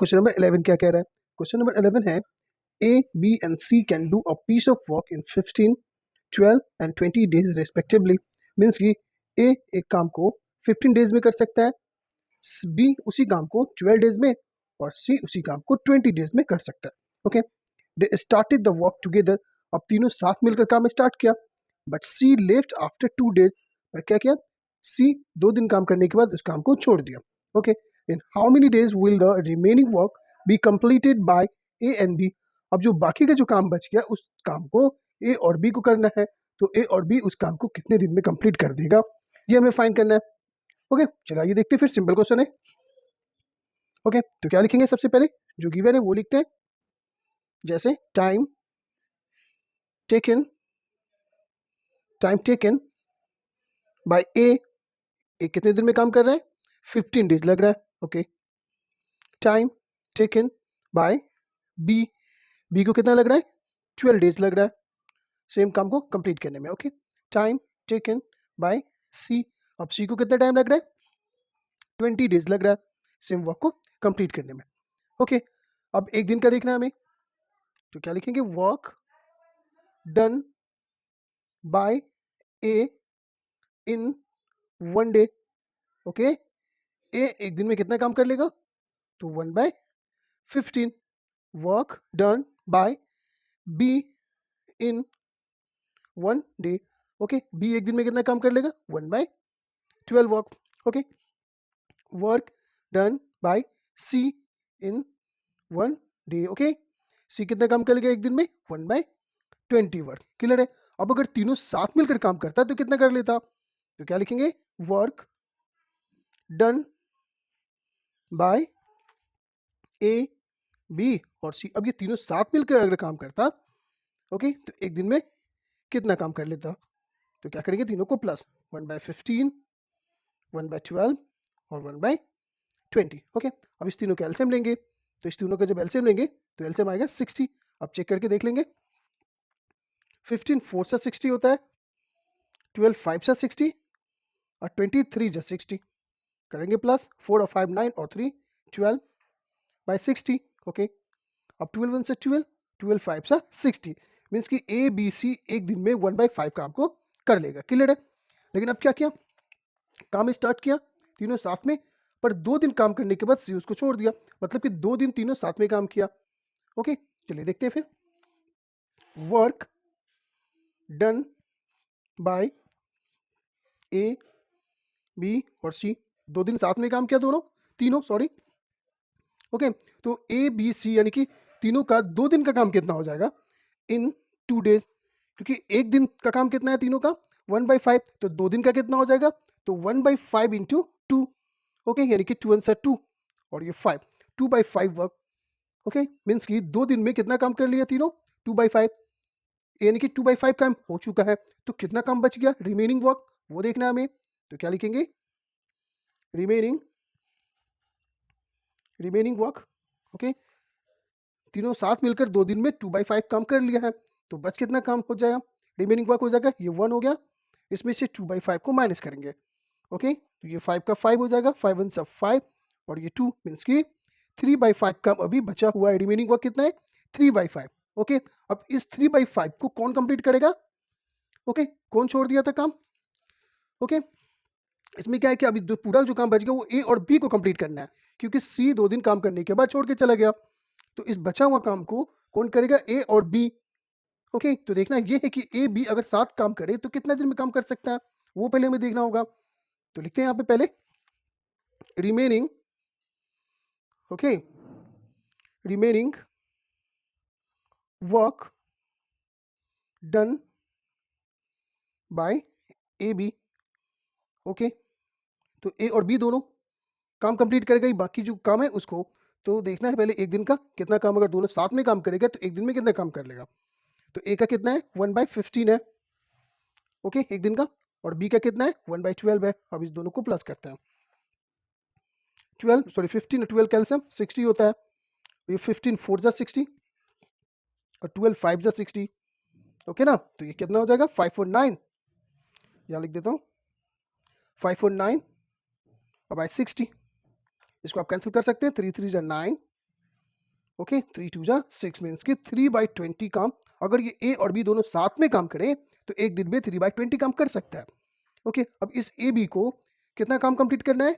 Question number 11 क्या कह रहा है? क्वेश्चन नंबर 11 है A, B and C can do a piece of work in 15, 12 and 20 days respectively. Means कि A एक काम को 15 डेज में कर सकता है, B उसी काम को 12 डेज में और C उसी काम को 20 डेज में कर सकता है. Okay, they started the work together. अब तीनों साथ मिलकर काम स्टार्ट किया, but C left after 2 days. पर क्या किया? C 2 दिन काम करने के बाद उस काम को छोड़ दिया. Okay, in how many days will the remaining work be completed by A and B. अब जो बाकी का जो काम बच गया उस काम को A और B को करना है, तो A और B उस काम को कितने दिन में कंप्लीट कर देगा, ये हमें फाइंड करना है. ओके, चलो आइए देखते हैं. फिर सिंपल क्वेश्चन है. ओके, तो क्या लिखेंगे? सबसे पहले जो गिवन है वो लिखते हैं, जैसे टाइम टेकन बाय ए कितने दिन में काम कर रहा है? 15 डेज लग रहा है. Okay, time taken by B को कितना लग रहा है? 12 डेज लग रहा है सेम काम को कंप्लीट करने में. ओके, टाइम टेकन बाय सी. अब सी को कितना टाइम लग रहा है? 20 डेज लग रहा है सेम वर्क को कंप्लीट करने में. ओके, अब एक दिन का देखना है हमें, तो क्या लिखेंगे? Work done by A in 1 day. Okay, A एक दिन में कितना काम कर लेगा? तो 1/15. Work done by B in 1 day. Okay, B एक दिन में कितना काम कर लेगा? 1/12 work. Okay, work done by C in 1 day. Okay, C कितना काम कर लेगा एक दिन में? 1/20 वर्क. क्लियर है? अब अगर तीनों साथ मिलकर काम करता तो कितना कर लेता? तो क्या लिखेंगे? Work done by A B और सी. अब ये तीनों साथ मिलकर अगर काम करता, ओके, तो एक दिन में कितना काम कर लेता? तो क्या करेंगे? तीनों को प्लस 1/15, 1/12 और 1/20. ओके, अब इस तीनों का एलसीएम लेंगे, तो इस तीनों का जब एलसीएम लेंगे तो एलसीएम आएगा 60. अब चेक करके देख लेंगे. 15 4 से 60 होता है, 12 5 से 60 और 23 से 60. करेंगे प्लस 4 और 5 9 और 3 12/60. ओके, अब 12 1 से 12, 12 5 से 60. मीन्स कि ए बी सी एक दिन में 1/5 काम को कर लेगा. क्लियर है? लेकिन अब क्या किया? काम स्टार्ट किया तीनों साथ में, पर 2 दिन काम करने के बाद सी उसको छोड़ दिया. मतलब कि 2 दिन तीनों साथ में काम किया. ओके, चलिए देखते हैं फिर. Work done by A B और सी. 2 दिन साथ में काम किया तीनों सॉरी. ओके, तो ए बी सी यानी कि तीनों का 2 दिन का काम कितना हो जाएगा? इन 2 डेज. क्योंकि एक दिन का काम कितना है तीनों का? 1/5. तो 2 दिन का कितना हो जाएगा? तो 1/5 इंटू 2. ओके, यानी कि 2 1 2 और ये 5, 2/5 वर्क. ओके, मीन्स कि 2 दिन में कितना काम कर लिया तीनों? 2/5. यानी कि 2/5 काम हो चुका है. तो कितना काम बच गया? रिमेनिंग वर्क, वो देखना है हमें. तो क्या लिखेंगे? Remaining work. ओके, तीनों साथ मिलकर 2 दिन में 2/5 काम कर लिया है, तो बच कितना काम हो जाएगा? रिमेनिंग वर्क हो जाएगा, ये 1 हो गया. इसमें से 2/5 को माइनस करेंगे. ओके, तो ये 5 का 5 हो जाएगा, 5 1 5 और ये 2 मीन्स कि 3/5 काम अभी बचा हुआ है. रिमेनिंग वर्क कितना है? 3/5. ओके, अब इस 3/5 को कौन कंप्लीट करेगा? ओके, कौन छोड़ दिया था काम? ओके, इसमें क्या है कि अभी पूरा जो काम बच गया वो ए और बी को कंप्लीट करना है, क्योंकि सी 2 दिन काम करने के बाद छोड़ के चला गया. तो इस बचा हुआ काम को कौन करेगा? ए और बी. ओके, तो देखना ये है कि ए बी अगर साथ काम करे तो कितना दिन में काम कर सकता है, वो पहले हमें देखना होगा. तो लिखते हैं यहाँ पे पहले remaining. Okay, remaining work done by A B. Okay, तो ए और बी दोनों काम कंप्लीट करेगा ही, बाकी जो काम है उसको तो देखना है पहले एक दिन का कितना काम. अगर दोनों साथ में काम करेगा तो एक दिन में कितना काम कर लेगा? तो ए का कितना है? 1/15 है. ओके, एक दिन का. और बी का कितना है? 1/12 है. अब इस दोनों को प्लस करते हैं. 15 और 12 कैल्सियम 60 होता है. ये 15 4 जा 60 और 12 5 जा 60. ओके ना, तो ये कितना हो जाएगा? 5 और 9. यहाँ लिख देता हूँ 5 और 9 और बाय 60. इसको आप कैंसिल कर सकते हैं. 3 3 जा 9 ओके 3 2 जा 6 मीन्स कि 3/20 काम अगर ये ए और बी दोनों साथ में काम करें तो एक दिन में 3/20 काम कर सकता है। ओके अब इस ए बी को कितना काम कंप्लीट करना है?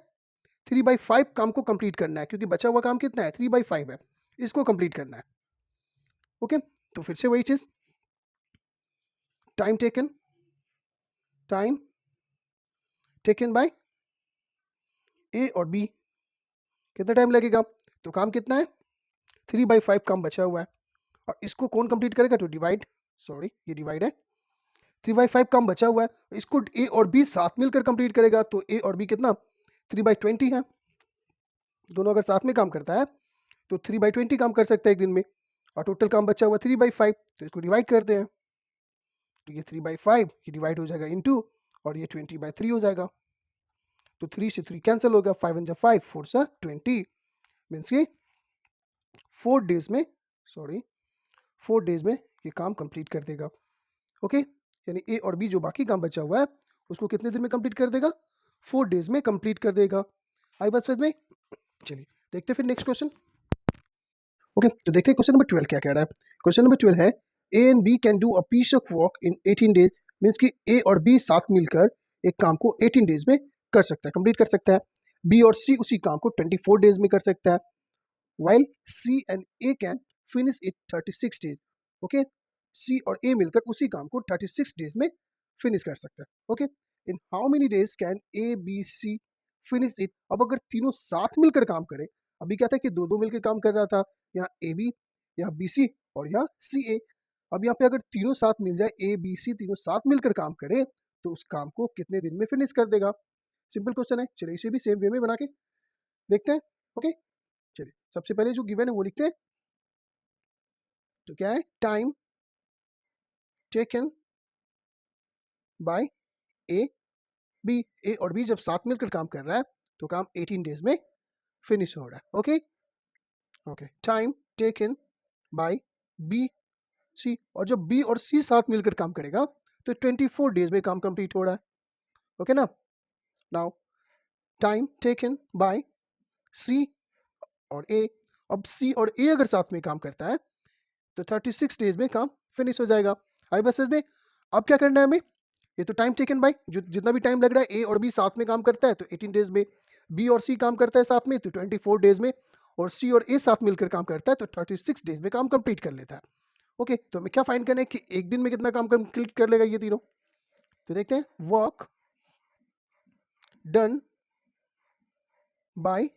3/5 काम को कंप्लीट करना है क्योंकि बचा हुआ काम कितना है? 3/5 है, इसको कंप्लीट करना है। ओके तो फिर से वही चीज, टाइम टेकन बाय ए और बी, कितना टाइम लगेगा? तो काम कितना है? 3/5 काम बचा हुआ है और इसको कौन कंप्लीट करेगा? तो डिवाइड, सॉरी ये डिवाइड है, 3/5 काम बचा हुआ है, इसको ए और बी साथ मिलकर कंप्लीट करेगा तो ए और बी कितना? 3/20 है। दोनों अगर साथ में काम करता है तो 3/20 काम कर सकता है एक दिन में और टोटल काम बचा हुआ 3/5, तो इसको डिवाइड करते हैं तो ये 3/5 ये डिवाइड हो जाएगा इनटू और ये 20/3 हो जाएगा। तो 3 से 3 कैंसिल होगा, 5 1 5 4 सा 20 मीन्स कि 4 डेज में, सॉरी 4 डेज में ये काम कंप्लीट कर देगा। ओके यानी ए और बी जो बाकी काम बचा हुआ है उसको कितने दिन में कंप्लीट कर देगा? 4 डेज में कंप्लीट कर देगा। आई बात समझ में? चलिए देखते हैं फिर नेक्स्ट क्वेश्चन। ओके तो देखते हैं क्वेश्चन नंबर 12 क्या कह रहा है। क्वेश्चन नंबर 12 है A and B can do a piece of work in 18 days, means कि ए और बी साथ मिलकर एक काम को 18 डेज में कर सकता है, कंप्लीट कर सकता है। बी और सी उसी काम को 24 डेज में कर सकता है, while C and A can finish it 36 days. Okay C और A मिलकर उसी काम को 36 डेज में फिनिश कर सकता है। Okay in how many days can A B C finish it? अब अगर तीनों साथ मिलकर काम करें, अभी क्या था कि दो दो मिलकर काम कर रहा था, यहाँ ए बी, यहाँ बी सी और यहाँ सी ए। अब यहाँ पे अगर तीनों साथ मिल जाए, ए बी सी तीनों साथ मिलकर काम करें तो उस काम को कितने दिन में फिनिश कर देगा? सिंपल क्वेश्चन है, चलिए इसे भी सेम वे में बना के देखते हैं। ओके चलिए सबसे पहले जो गिवन है वो लिखते हैं। तो क्या है? Time taken by A B, A और बी जब साथ मिलकर काम कर रहा है तो काम 18 डेज में फिनिश हो रहा है। Okay okay time taken by B C, और जब बी और सी साथ मिलकर काम करेगा तो 24 डेज में काम कंप्लीट हो रहा है। ओके ना? Now time taken bye C और ए, अब सी और ए अगर साथ में काम करता है तो 36 डेज में काम फिनिश हो जाएगा। आई बस में अब क्या करना है हमें? ये तो टाइम टेकन बाय जो जितना भी टाइम लग रहा है, ए और बी साथ में काम करता है तो 18 डेज में, बी और सी काम करता है साथ में तो 24 डेज में, और सी और ए साथ मिलकर काम करता है तो 36 डेज में काम कंप्लीट कर लेता है। ओके तो हमें क्या फाइंड करना है कि एक दिन में कितना काम कंप्लीट कर लेगा ये तीनों? तो देखते हैं, work done by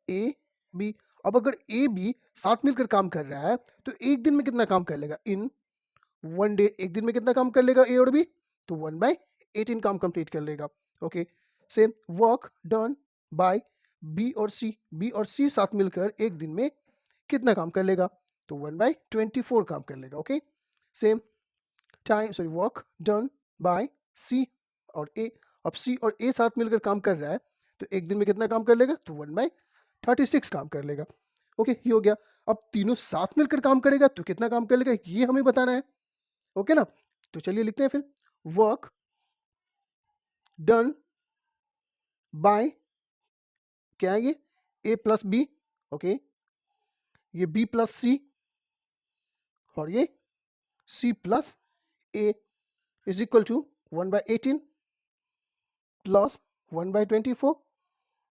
A B. अब अगर ए बी साथ मिलकर काम कर रहा है तो एक दिन में कितना काम कर लेगा? इन 1 डे एक दिन में कितना काम कर लेगा ए और बी? तो 1/18 काम कंप्लीट कर लेगा। Okay same work done by B और सी, बी और सी साथ मिलकर एक दिन में कितना काम कर लेगा? तो 1/24 काम कर लेगा। Okay same time, sorry work done by C और ए, अब सी और ए साथ मिलकर काम कर रहा है तो एक दिन में कितना काम कर लेगा? तो 1/36 काम कर लेगा। ओके ये हो गया। अब तीनों साथ मिलकर काम करेगा तो कितना काम कर लेगा ये हमें बताना है। ओके ना? तो चलिए लिखते हैं फिर, वर्क डन बाय, क्या है ये? ए प्लस बी, ओके ये बी प्लस सी और ये C plus A is equal to 1/18 plus 1/24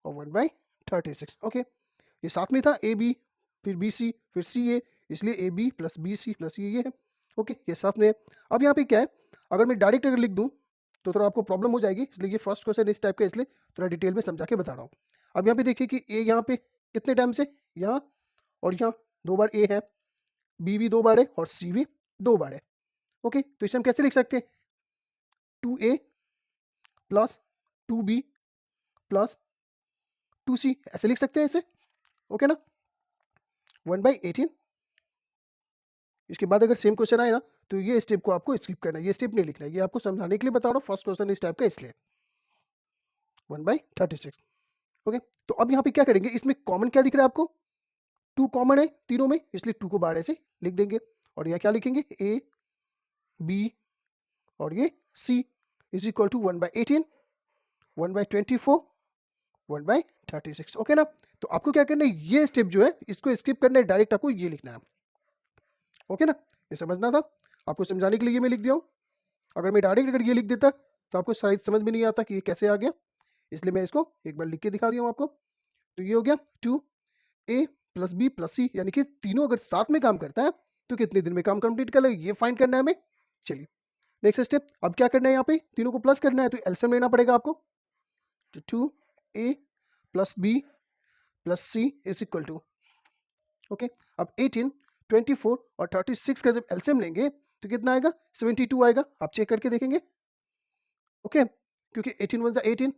और 1/36। ओके ये साथ में था ए बी फिर बी सी फिर सी ए, इसलिए A B plus B C plus ये है। ओके ये साथ में है। अब यहाँ पे क्या है, अगर मैं डायरेक्ट अगर लिख दूं तो थोड़ा आपको प्रॉब्लम हो जाएगी, इसलिए ये फर्स्ट क्वेश्चन इस टाइप का, इसलिए थोड़ा डिटेल में समझा के बता रहा हूँ। अब यहाँ पे देखिए कि ए यहाँ पे कितने टाइम से, यहाँ और यहाँ 2 बार ए है, बी भी 2 बार है और सी भी 2 बार है। ओके तो इसे हम कैसे लिख सकते हैं? 2a plus 2b plus 2c, ऐसे लिख सकते हैं इसे। ओके ना? 1/18। इसके बाद अगर सेम क्वेश्चन आए ना तो ये स्टेप को आपको स्किप करना है, ये स्टेप नहीं लिखना है, ये आपको समझाने के लिए बता रहा हूँ, फर्स्ट क्वेश्चन इस टाइप का इसलिए 1/36। ओके तो अब यहाँ पे क्या करेंगे, इसमें कॉमन क्या दिख रहा है आपको? 2 कॉमन है तीनों में, इसलिए 2 को बाहर ऐसे लिख देंगे और यहाँ क्या लिखेंगे? ए बी और ये सी इज इक्वल टू 1/18 1/24 1/36। ओके ना। तो आपको क्या करना है, ये स्टेप जो है इसको स्किप करना है, डायरेक्ट आपको ये लिखना है। ओके ना, ये समझना था, आपको समझाने के लिए ये मैं लिख दिया हूँ। अगर मैं डायरेक्ट अगर ये लिख देता तो आपको शायद समझ में नहीं आता कि ये कैसे आ गया, इसलिए मैं इसको एक बार लिख के दिखा दिया हूँ आपको। तो ये हो गया 2a + b + c, यानी कि तीनों अगर साथ में काम करता है तो कितने दिन में काम कंप्लीट कर लेगा, ये फाइंड करना है हमें। चलिए नेक्स्ट स्टेप, अब क्या करना है, यहाँ पे तीनों को प्लस करना है, तो एलसीएम लेना पड़ेगा आपको। तो 2a + b + c = ओके। अब 18, 24 और 36 का जब एलसीएम लेंगे तो कितना आएगा, 72 आएगा। आप चेक करके देखेंगे। ओके, क्योंकि 18 1 18,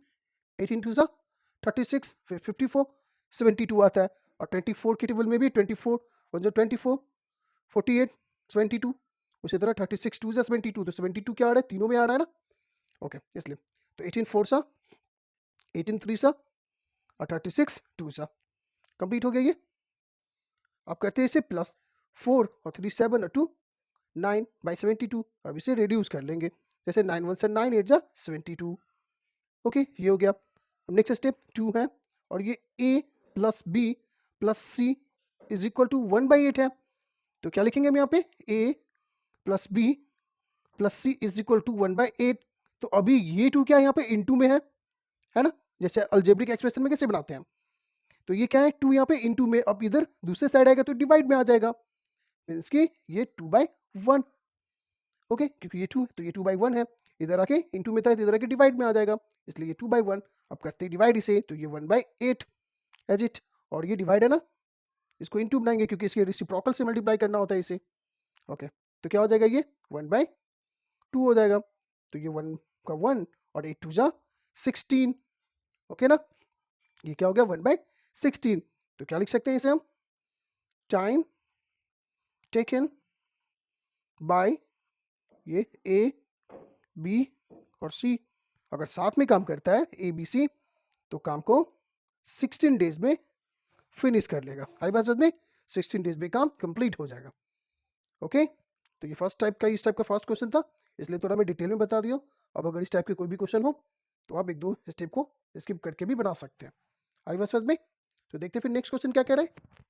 18 2 36, फिर 54, 72 आता है। और 24 के टेबल में भी 24 1 24, 48, 72, उसी तरह 36 2 72, तो 72 क्या आ रहा है, तीनों में आ रहा है ना। ओके, इसलिए तो 18 4 सा, 18 3 सा और 36 2 सा, कंप्लीट हो गया ये। आप करते हैं इसे +4 और 3 7 और 2 9/72। अब इसे रिड्यूस कर लेंगे, जैसे 9 1 9 8 72। ओके, ये हो गया। अब नेक्स्ट स्टेप 2 है और ये a + b + c = 1/8 है। तो क्या लिखेंगे हम यहाँ पे, a + b + c = 1/8। तो अभी ये 2 क्या है यहाँ पे इनटू में है ना, जैसे अलजेब्रिक एक्सप्रेशन में कैसे बनाते हैं। तो ये क्या है, 2 यहाँ पे इनटू में, अब इधर दूसरे साइड आएगा तो डिवाइड में आ जाएगा, मीन्स कि ये 2/1। ओके, क्योंकि ये 2 है तो ये 2/1 है, इधर आके इनटू में था तो इधर आके डिवाइड में आ जाएगा, इसलिए ये 2/1। अब करते हैं डिवाइड इसे, तो ये 1/8 एज इट, और ये डिवाइड है ना, इसको इनटू बनाएंगे क्योंकि इसके रेसिप्रोकल से मल्टीप्लाई करना होता है इसे। ओके, तो क्या हो जाएगा, ये 1/2 हो जाएगा। तो ये 1 का 1 और 8 2 16। ओके ना, ये क्या हो गया, 1/16। तो क्या लिख सकते हैं इसे हम, टाइम टेकन बाय ये ए बी और सी, अगर साथ में काम करता है ए बी सी तो काम को 16 डेज में फिनिश कर लेगा। आई बात समझ में, 16 डेज में काम कंप्लीट हो जाएगा। ओके, तो ये फर्स्ट टाइप का, इस टाइप का फर्स्ट क्वेश्चन था, इसलिए थोड़ा मैं डिटेल में बता दिया। अब अगर इस टाइप के कोई भी क्वेश्चन हो तो आप 1-2 स्टेप को स्किप करके भी बना सकते हैं। आई बात समझ में। तो देखते हैं फिर नेक्स्ट क्वेश्चन क्या कह रहा है।